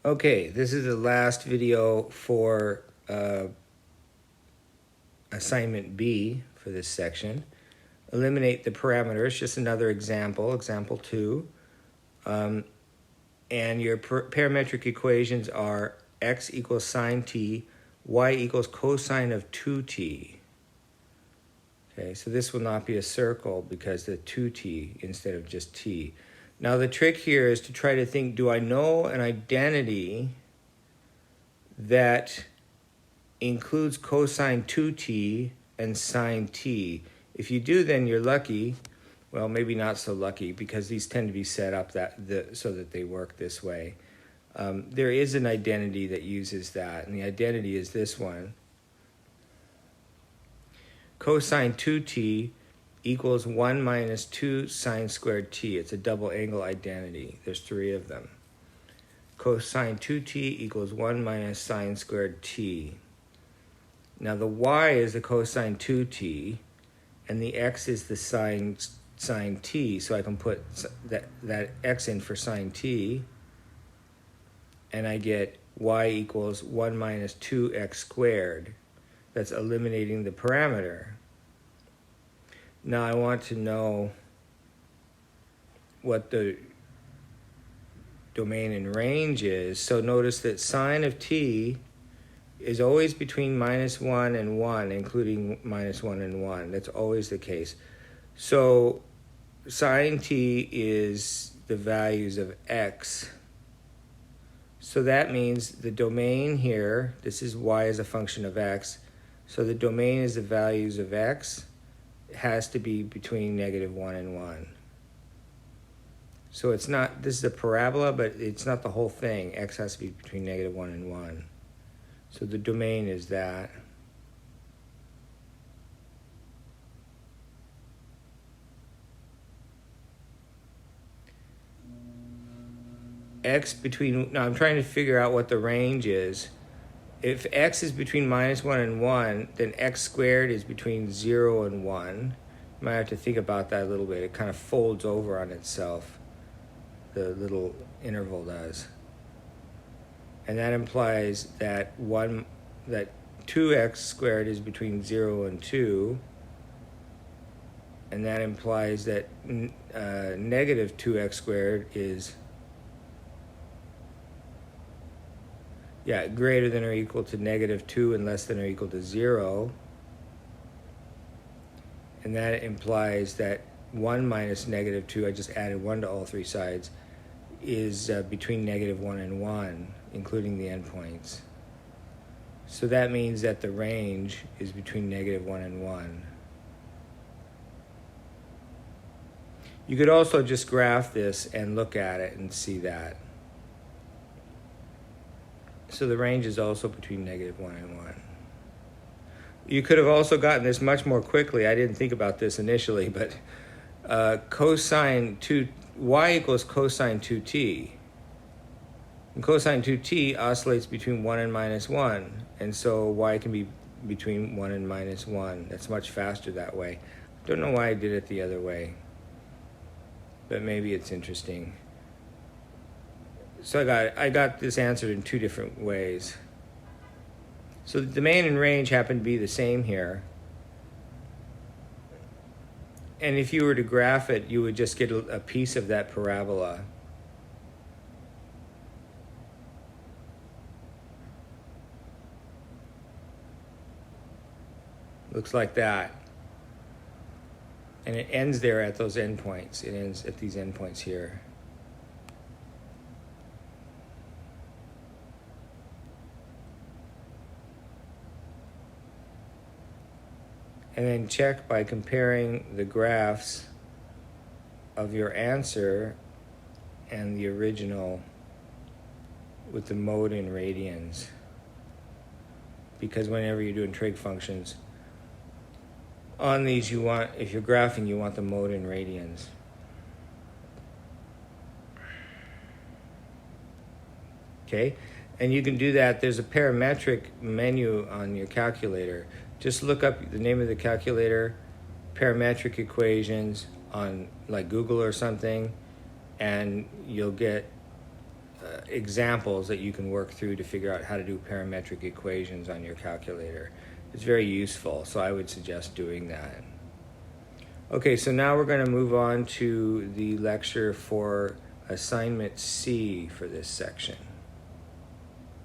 Okay, this is the last video for assignment B for this section. Eliminate the parameters, just another example, example 2. And your parametric equations are x equals sine t, y equals cosine of 2t. Okay, so this will not be a circle because the 2t instead of just t. Now the trick here is to try to think, do I know an identity that includes cosine 2t and sine t? If you do, then you're lucky. Well, maybe not so lucky because these tend to be set up so that they work this way. There is an identity that uses that, and the identity is this one. Cosine 2t equals 1 minus 2 sine squared t. It's a double angle identity. There's 3 of them. Cosine 2t equals 1 minus sine squared t. Now the y is the cosine 2t, and the x is the sine t. So I can put that x in for sine t, and I get y equals 1 minus 2x squared. That's eliminating the parameter. Now I want to know what the domain and range is. So notice that sine of t is always between minus 1 and 1, including minus 1 and 1. That's always the case. So sine t is the values of x. So that means the domain here, this is y as a function of x. So the domain is the values of x. It has to be between -1 and 1. So it's not, this is a parabola, but it's not the whole thing. X has to be between -1 and 1. So the domain is that. X between, now I'm trying to figure out what the range is. If x is between -1 and 1, then x squared is between 0 and 1. You might have to think about that a little bit. It kind of folds over on itself, the little interval does. And that implies that 2x squared is between 0 and 2. And that implies that negative 2x squared is greater than or equal to -2 and less than or equal to 0. And that implies that 1 minus -2, I just added 1 to all 3 sides, is between -1 and 1, including the endpoints. So that means that the range is between -1 and 1. You could also just graph this and look at it and see that. So the range is also between -1 and 1. You could have also gotten this much more quickly. I didn't think about this initially, but cosine 2, y equals cosine 2t. And cosine 2t oscillates between 1 and -1. And so y can be between 1 and -1. That's much faster that way. Don't know why I did it the other way, but maybe it's interesting. So I got this answered in 2 different ways. So the domain and range happen to be the same here. And if you were to graph it, you would just get a piece of that parabola. Looks like that. And it ends there at those endpoints. It ends at these endpoints here. And then check by comparing the graphs of your answer and the original with the mode in radians. Because whenever you're doing trig functions, on these you want, if you're graphing, you want the mode in radians. Okay, and you can do that. There's a parametric menu on your calculator. Just look up the name of the calculator, parametric equations on like Google or something, and you'll get examples that you can work through to figure out how to do parametric equations on your calculator. It's very useful, so I would suggest doing that. Okay, so now we're going to move on to the lecture for assignment C for this section.